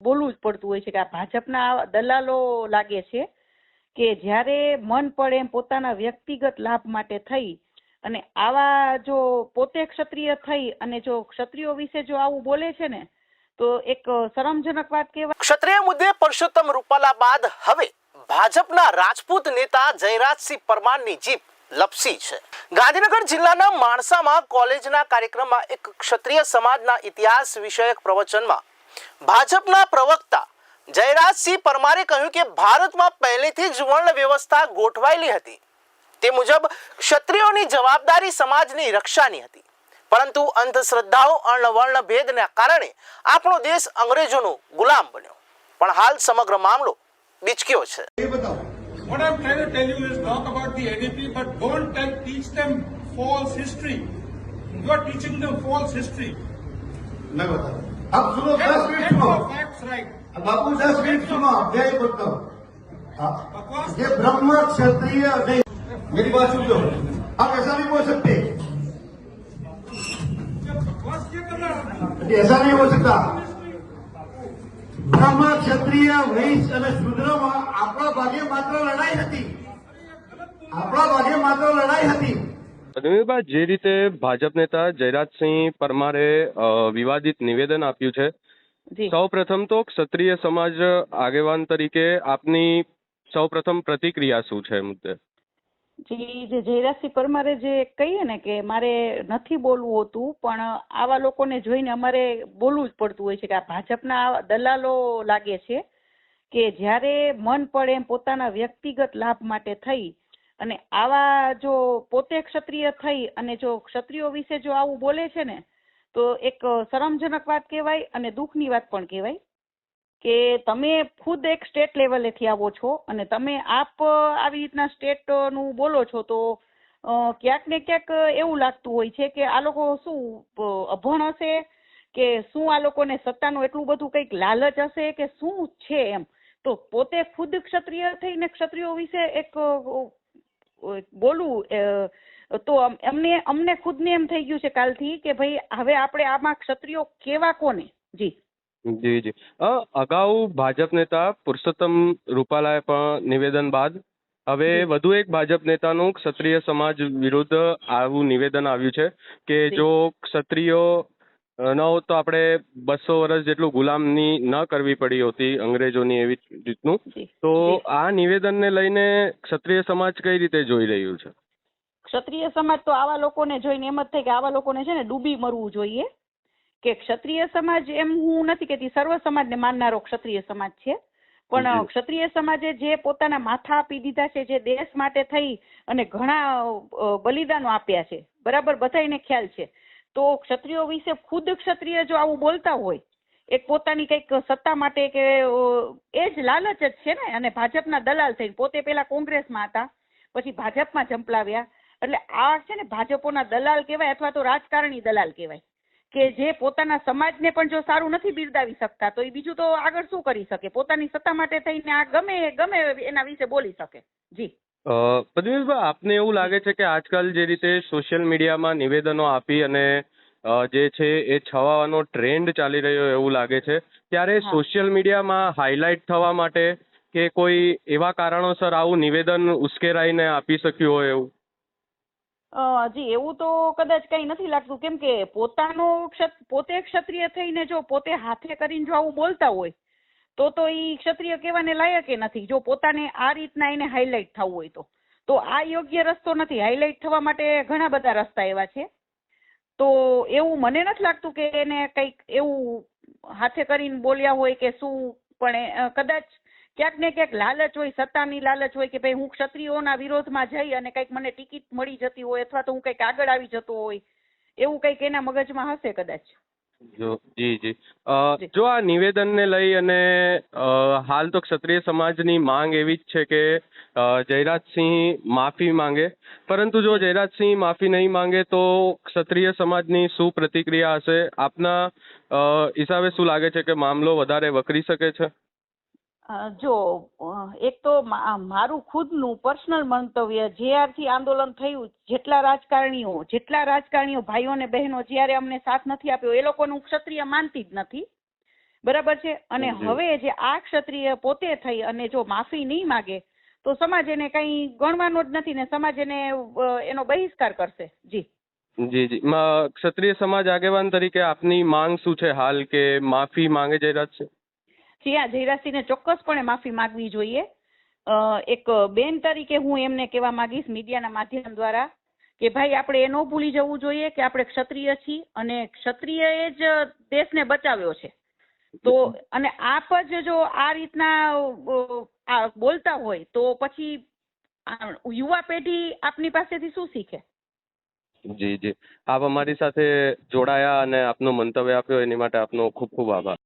બોલવું જ પડતું હોય છે કે આ ભાજપના દલાલો લાગે છે કે જ્યારે મન પડે એમ પોતાના વ્યક્તિગત લાભ માટે થઈ અને આવા જો પોતે ક્ષત્રિય થઈ અને જો ક્ષત્રિયો વિશે જો આવું બોલે છે ને તો એક શરમજનક વાત કહેવાય। ક્ષત્રિય મુદ્દે પરસોત્તમ રૂપાલા બાદ હવે ભાજપના રાજપૂત નેતા જયરાજસિંહ પરમારની જીભ લપસી છે। ગાંધીનગર જિલ્લાના માણસામાં કોલેજના કાર્યક્રમમાં એક ક્ષત્રિય સમાજના ઇતિહાસ વિષયક પ્રવચનમાં ભાજપના પ્રવક્તા જયરાજસિંહ પરમારે કહ્યું કે ભારતમાં પહેલેથી જ વર્ણ વ્યવસ્થા ગોઠવાયેલી હતી। તે મુજબ ક્ષત્રિયોની જવાબદારી સમાજની રક્ષાની હતી, પરંતુ અંધશ્રદ્ધાઓ અને વર્ણ ભેદના કારણે આપણો દેશ અંગ્રેજોનો ગુલામ બન્યો। પણ હાલ સમગ્ર મામલો બીચક્યો છે। What I'm trying to tell you is talk about the NEP, but don't teach them false history. You are teaching them false history. मैं बता रहा हूँ। अब सुनो 10 मिनट सुनो। Facts right. अब बाबू 10 मिनट सुनो। मैं ये बताता हूँ। ये ब्रह्म क्षत्रिय नहीं। मेरी बात सुन लो। आप ऐसा नहीं बोल सकते। बकवास क्या कर रहा है? ऐसा नहीं हो सकता। બ્રહ્મ ક્ષત્રિય વૈશ્ય અને શૂદ્રમાં આપણા ભાગે માત્ર લડાઈ હતી। આપણા ભાગે માત્ર લડાઈ હતી। પદ્મવીરભાઈ, જે રીતે ભાજપ નેતા જયરાજસિંહ પરમારે વિવાદિત નિવેદન આપ્યું છે, સૌ પ્રથમ તો ક્ષત્રિય સમાજ આગેવાન તરીકે આપની સૌ પ્રથમ પ્રતિક્રિયા શું છે મુદ્દે? જી, જે જયરાજસિંહ પરમારે જે કહીએ ને કે મારે નથી બોલવું હતું, પણ આવા લોકોને જોઈને અમારે બોલવું જ પડતું હોય છે કે આ ભાજપના દલાલો લાગે છે કે જ્યારે મન પડે એમ પોતાના વ્યક્તિગત લાભ માટે થઈ અને આવા જો પોતે ક્ષત્રિય થઈ અને જો ક્ષત્રિયો વિશે જો આવું બોલે છે ને તો એક શરમજનક વાત કહેવાય અને દુઃખની વાત પણ કહેવાય કે તમે ખુદ એક સ્ટેટ લેવલેથી આવો છો અને તમે આપ આવી રીતના સ્ટેટનું બોલો છો તો ક્યાંક ને ક્યાંક એવું લાગતું હોય છે કે આ લોકો શું અભણ હશે કે શું આ લોકોને સત્તાનું એટલું બધું કંઈક લાલચ હશે કે શું છે એમ। તો પોતે ખુદ ક્ષત્રિય થઈને ક્ષત્રિયો વિશે એક બોલવું તો અમને ખુદને એમ થઈ ગયું છે કાલથી કે ભાઈ હવે આપણે આમાં ક્ષત્રિયો કેવા કોને। જી જી, અગાઉ ભાજપ નેતા પુરુષોત્તમ રૂપાલાએ પણ નિવેદન બાદ હવે વધુ એક ભાજપ નેતાનું ક્ષત્રિય સમાજ વિરુદ્ધ આવું નિવેદન આવ્યું છે કે જો ક્ષત્રિયો ન હોત તો આપણે 200 વર્ષ જેટલું ગુલામની ન કરવી પડી હોતી અંગ્રેજોની, એવી રીતનું। તો આ નિવેદનને લઈને ક્ષત્રિય સમાજ કઈ રીતે જોઈ રહ્યું છે? ક્ષત્રિય સમાજ તો આવા લોકોને જોઈને એમ જ થાય કે આવા લોકોને છે ને ડૂબી મરવું જોઈએ કે ક્ષત્રિય સમાજ, એમ હું નથી કહેતી સર્વ સમાજને માનનારો ક્ષત્રિય સમાજ છે, પણ ક્ષત્રિય સમાજે જે પોતાના માથા આપી દીધા છે, જે દેશ માટે થઈ અને ઘણા બલિદાનો આપ્યા છે, બરાબર, બધાને ખ્યાલ છે। તો ક્ષત્રિયો વિશે ખુદ ક્ષત્રિય જો આવું બોલતા હોય એક પોતાની કંઈક સત્તા માટે કે એ જ લાલચ જ છે ને, અને ભાજપના દલાલ થઈને પોતે પેલા કોંગ્રેસમાં હતા પછી ભાજપમાં ઝંપલાવ્યા, એટલે આ છે ને ભાજપોના દલાલ કહેવાય અથવા તો રાજકારણી દલાલ કહેવાય કે જે પોતાના સમાજને પણ જો સારું નથી બિરદાવી શકતા તો એ બીજું તો આગળ શું કરી શકે, પોતાની સત્તા માટે થઈને આ ગમે એના વિશે બોલી શકે। જી પદ્મવીરભાઈ, આપને એવું લાગે છે કે આજકાલ જે રીતે સોશિયલ મીડિયામાં નિવેદનો આપી અને જે છે એ છવાવાનો ટ્રેન્ડ ચાલી રહ્યો એવું લાગે છે, ત્યારે સોશિયલ મીડિયામાં હાઇલાઇટ થવા માટે કે કોઈ એવા કારણોસર આવું નિવેદન ઉશ્કેરાઈને આપી શક્યું હોય એવું? જી, એવું તો કદાચ કઈ નથી લાગતું, કેમ કે પોતે ક્ષત્રિય થઈને જો પોતે હાથે કરીને જો આવું બોલતા હોય તો એ ક્ષત્રિય કહેવાને લાયક નથી। જો પોતાને આ રીતના એને હાઇલાઇટ થવું હોય તો આ યોગ્ય રસ્તો નથી। હાઇલાઇટ થવા માટે ઘણા બધા રસ્તા એવા છે, તો એવું મને નથી લાગતું કે એને કંઈક એવું હાથે કરીને બોલ્યા હોય કે શું, પણ કદાચ ક્યાંક ને ક્યાંક લાલચ હોય, સત્તાની લાલચ હોય કે ભાઈ હું ક્ષત્રિયોના વિરોધમાં જઈ અને કંઈક મને ટિકિટ મળી જતી હોય અથવા તો હું કંઈક આગળ આવી જતો હોય, એવું કંઈક એના મગજમાં હશે કદાચ। જી, જો આ નિવેદનને લઈ અને હાલ તો ક્ષત્રિય સમાજની માંગ એવી જ છે કે જયરાજસિંહ માફી માંગે, પરંતુ જો જયરાજસિંહ માફી નહીં માંગે તો ક્ષત્રિય સમાજની શું પ્રતિક્રિયા હશે? આપના હિસાબે શું લાગે છે કે મામલો વધારે વકરી શકે છે? જો એક તો મારું ખુદનું પર્સનલ મંતવ્ય, જ્યારથી આંદોલન થયું જેટલા રાજકારણીઓ ભાઈઓ અને બહેનો જ્યારે અમને સાથ નથી આપ્યો એ લોકોને હું ક્ષત્રિય માનતી જ નથી, બરાબર છે. અને જી. હવે જે આ ક્ષત્રિય પોતે થઈ અને જો માફી નહીં માગે તો સમાજ એને કઈ ગણવાનો જ નથી ને સમાજ એને એનો બહિષ્કાર કરશે. જી જી. ક્ષત્રિય સમાજ આગેવાન તરીકે આપની માંગ શું છે હાલ, કે માફી માંગે જયરાજસિંહ? જી હા, જયરાજસિંહને ચોક્કસપણે માફી માંગવી જોઈએ. એક બેન તરીકે હું એમને કહેવા માંગીશ મીડિયાના માધ્યમ દ્વારા કે ભાઈ આપણે એ ન ભૂલી જવું જોઈએ કે આપણે ક્ષત્રિય છીએ અને ક્ષત્રિયએ જ દેશને બચાવ્યો છે. તો અને આપ જ જો આ રીતના બોલતા હોય તો પછી યુવા પેઢી આપની પાસેથી શું શીખે? જી. આપ અમારી સાથે જોડાયા અને આપનું મંતવ્ય આપ્યો એની માટે આપનો ખૂબ ખૂબ આભાર.